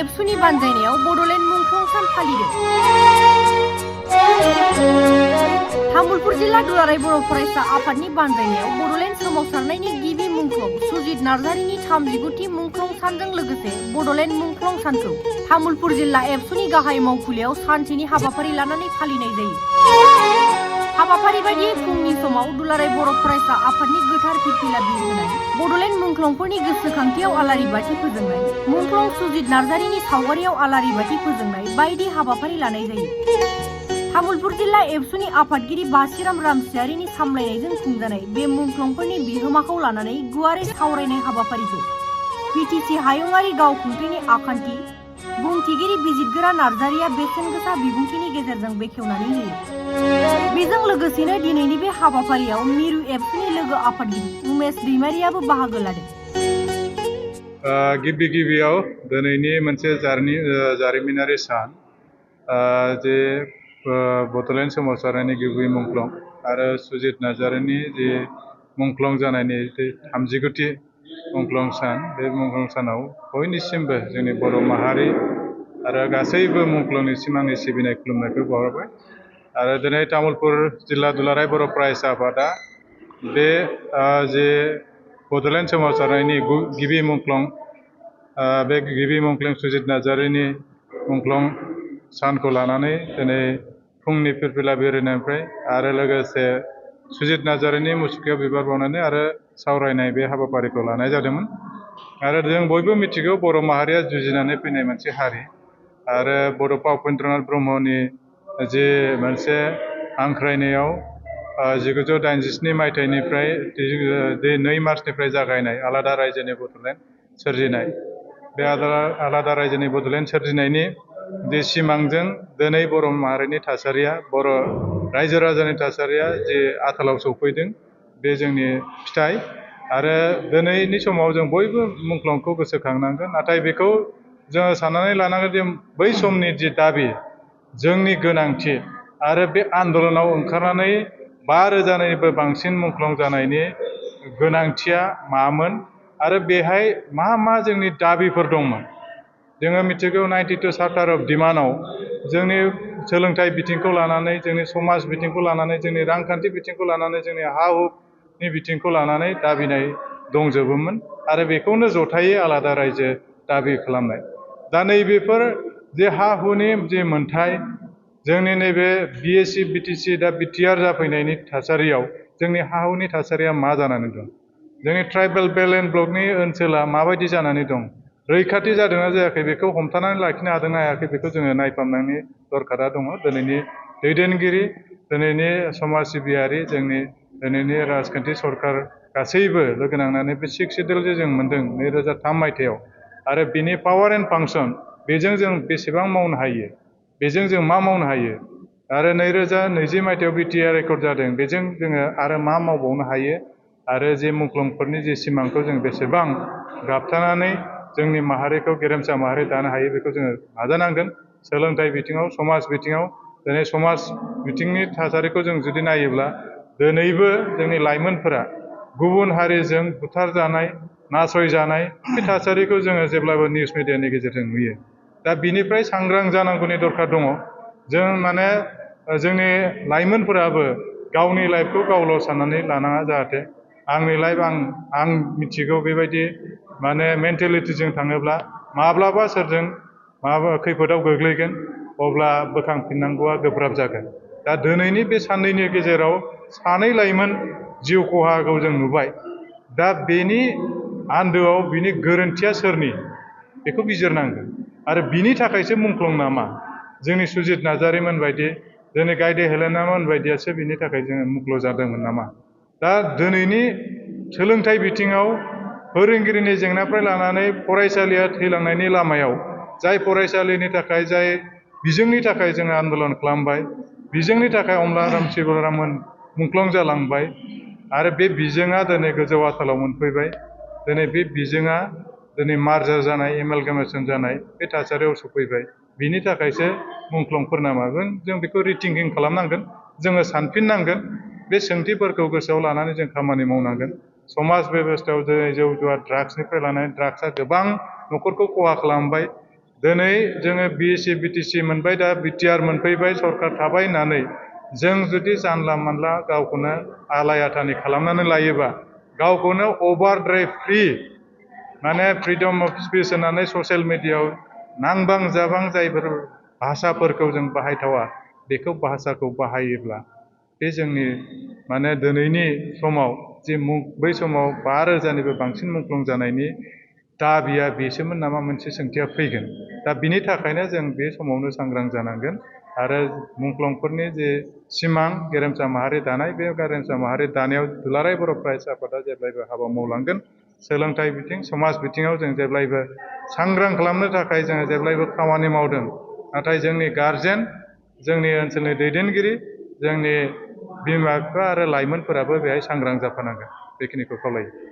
एबसुनि बानजायनायाव बड'लेण्ड मुंख्लं सान फालिदों। तामुलपुर जिल्ला दुलाराय बर' फरायसा आफादनि बानजायनायाव बड'लेण्ड सोमावसारनायनि गिबि मुंख्लं सुजित नार्जारिनि 39थि मुंख्लं सानजों लोगोसे बड'लेण्ड मुंख्लं सानखौ तामुलपुर जिल्ला एबसुनि गाहाय मावखुलियाव सानसेनि हाबाफारि लानानै फालिनाय जायो। हाबाफारि बायदियै फुंनि समाव दुलाराय बर' फरायसा आफादनि गोथार फिरफिला बिरहोनाय, बड'लेण्ड मुंख्लंफोरनि गोसोखांथियाव आलारि बाथि फोजोंनाय, मुंख्लं सुजित नार्जारिनि सावगारियाव आलारि बाथि फोजोंनाय बायदि हाबाफारि लानाय जायो। तामुलपुर जिल्ला एबसुनि आफादगिरि बासिराम रामसियारिनि सामलायनायजों खुंजानाय बे मुंख्लंफोरनि बिहोमाखौ लानानै गुवारै सावरायनाय हाबाफारिखौ बिटिसि हायुङारि गावखुंथायनि आखान्थि बुंथिगिरि बिजितगोरा नार्जारिया बेसेन गोसा बिबुंथिनि गेजेरजों बेखेवनानै होयो। बेजों लोगोसेनो दिनैनि बे हाबाफारियाव मिरु एबसुनि लोगो आफादगिरि उमेश दैमारियाबो बाहागो लादों। गिबियाव दिनैनि मोनसे जारिमिनारि सान जे बड'लेण्ड सोमावसारनायनि गिबि मुंख्लं आरो सुजित नार्जारिनि जे मुंख्लं जानायनि 39थि मुंख्लं सान, बे मुंख्लं सानाव बयनिसिमबो जोंनि बर' माहारि आरो गासैबो मुंख्लंनिसिम आंनि सिबिनाय खुलुमनायखौ बावहरबाय। आरो दिनै तामुलपुर जिल्ला दुलाराय बर' फरायसा आफादा बे जे बड'लेण्ड सोमावसारनायनि गिबि मुंख्लं बे गिबि मुंख्लं सुजित नार्जारिनि मुंख्लं सानखौ लानानै दिनै फुंनि फिरफिला बिरहोनायनिफ्राय आरो लोगोसे सुजित नार्जारिनि मुसुखायाव बिबार बावनानै आरो सावरायनाय बे हाबाफारिखौ लानाय जादोंमोन। आरो जों बयबो मिथिगौ बर' माहारिया जुजिनानै फैनाय मोनसे हारि आरो बड'फा उपेन्द्रनाथ ब्रह्मनि जे मोनसे हांख्रायनायाव 1987 मायथाइनिफ्राय 2 मार्चनिफ्राय जागायनाय आलादा रायजोनि बड'लेण्ड सोरजिनाय, बे आलादा रायजोनि बड'लेण्ड सोरजिनायनि जे सिमांजों दिनै बर' माहारिनि थासारिया, बर' रायजो राजानि थासारिया जे आथालाव सौफैदों, बे जोंनि फिथाइ। आरो दिनैनि समाव जों बयबो मुंख्लंखौ गोसोखांनांगोन, नाथाय बेखौ जोङो साननानै लानांगोन जे बै समनि जि दाबि, जोंनि गोनांथि आरो बे आन्दलनाव ओंखारनानै 5,000निबो बांसिन मुंख्लं जानायनि गोनांथिया मामोन आरो बेहाय मा जोंनि दाबिफोर दंमोन। जोङो मिथिगौ 92 चार्टार अफ डिमान्डआव जोंनि सोलोंथाइ बिथिंखौ लानानै, जोंनि समाज बिथिंखौ लानानै, जोंनि रांखान्थि बिथिंखौ लानानै, जोंनि हा-हुनि बिथिंखौ लानानै दाबिनाय दंजोबोमोन आरो बेखौनो जथायै आलादा रायजो दाबि खालामनाय। दा नैबेफोर जे हा-हुनि जे मोनथाय, जोंनि नैबे बिएसि बिटिसि दा बिटिआर जाफैनायनि थासारियाव जोंनि हा-हुनि थासारिया मा जानानै दं, जोंनि ट्राइबेल बेल्ट एन्ड ब्लकनि ओनसोला माबायदि जानानै दं, रैखाथि जादोंना जायाखै, बेखौ हमथानानै लाखिनो हादोंना हायाखै, बेखौ जोङो नायफामनायनि दरखारा दङ। दिनैनि दैदेनगिरि, दिनैनि समाज सिबियारि, जोंनि दिनैनि राजखान्थि सरकार गासैबो लोगो नांनानै बे 6 सिडिउल जे जों मोन्दों 2003 मायथाइयाव आरो बिनि पावार एन्ड फांसन, बेजों जों बेसेबां मावनो हायो, बेजों जों मा मावनो हायो, आरो 2020 मायथाइयाव बिटिआर रेकर्ड जादों, बेजों जोङो आरो मा मावबावनो हायो, आरो जे मुंख्लंफोरनि जे सिमांखौ जों बेसेबां गाबथानानै जोंनि माहारिखौ गेरेमसा माहारि दानो हायो, बेखौ जोङो नाजानांगोन। सोलोंथाइ बिथिङाव, समाज बिथिङाव, दिनै समाज बिथिंनि थासारिखौ जों जुदि नायोब्ला दिनैबो जोंनि लाइमोनफोरा गुबुन हारिजों बुथारजानाय, नासयजानाय, बे थासारिखौ जोङो जेब्लाबो निउस मिडियानि गेजेरजों नुयो। दा बिनिफ्राय सांग्रां जानांगौनि दरखार दङ। जों माने जोंनि लाइमोनफोराबो गावनि लाइफखौ गावल' साननानै लानाङा, जाहाथे आंनि लाइफ आं मिथिगौ, बेबायदि माने मेन्टेलिटिजों थाङोब्ला माब्लाबा सोरजों खैफोदाव गोग्लैगोन, अब्ला बोखांफिननांगौआ गोब्राब जागोन। दा दिनैनि बे साननैनि गेजेराव 2 लाइमोन जिउ खहाखौ जों नुबाय। दा बेनि आन्दोआव बिनि गोरोन्थिया सोरनि, बेखौ बिजिरनांगोन। आरो बिनि थाखायसो मुंख्लं नामा? जोंनि सुजित नार्जारिमोन बायदि, जोंनि गायदे हेलेनामोन बायदियासो बिनि थाखाय जोङो मुंख्लं जादोंमोन नामा? दा दिनैनि सोलोंथाइ बिथिङाव फोरोंगिरिनि जेंनाफ्राय लानानै फरायसालिया थैलांनायनि लामायाव, जाय फरायसालिनि थाखाय, जाय बिजोंनि थाखाय जोङो आन्दलन खालामबाय, बिजोंनि थाखाय अमलाराम शिबराममोन मुंख्लं जालांबाय आरो बे बिजोङा दिनै गोजौ आथालाव मोनफैबाय। दिनै बे बिजोङा दिनै मार्जार जानाय, एमालगामेसन जानाय बे थासारियाव सफैबाय। बिनि थाखायसो मुंख्लंफोर नामागोन। जों बेखौ रिथिंकिं खालामनांगोन, जोङो सानफिननांगोन, बे सोंथिफोरखौ गोसोआव लानानै जों खामानि मावनांगोन। समाज बेबस्थायाव दिनै जौ जुवा ड्राग्सनिफ्राय लानानै, ड्राग्सआ गोबां न'खरखौ खहा खालामबाय, दिनै जोङो BSc BTC मोनबाय, दा BTR मोनफैबाय, सरकार थाबाय होननानै जों जुदि जानला मानला गावखौनो आलाय आथानि खालामनानै लायोबा, गावखौनो अभारद्राय फ्रि माने फ्रिडम अफ स्पिच होननानै ससियेल मिडियायाव नांबां जाबां जायफोर भाषाफोरखौ जों बाहायथावा बेखौ भाषाखौ बाहायोब्ला बे जोंनि माने दिनैनि समाव जे बै समाव 5,000निबो बांसिन मुंख्लं जानायनि दाबिया बेसोमोन नामा मोनसे सोंथिया फैगोन। दा बिनि थाखायनो जों बे समावनो सांग्रां जानांगोन आरो मुंख्लंफोरनि जे सिमां गेरेमसा माहारि दानाय, बे गेरेमसा माहारि दानायाव दुलाराय बर' फरायसा आफादा जेब्लायबो हाबा मावलांगोन। सोलोंथाइ बिथिं, समाज बिथिङाव जों जेब्लायबो सांग्रां खालामनो थाखाय जोङो जेब्लायबो खामानि मावदों। नाथाय जोंनि गारजेन, जोंनि ओनसोलनि दैदेनगिरि, जोंनि बिमा बिफा आरो लाइमोनफोराबो बेहाय सांग्रां जाफानांगोन। बेखिनिखौ खावलायो।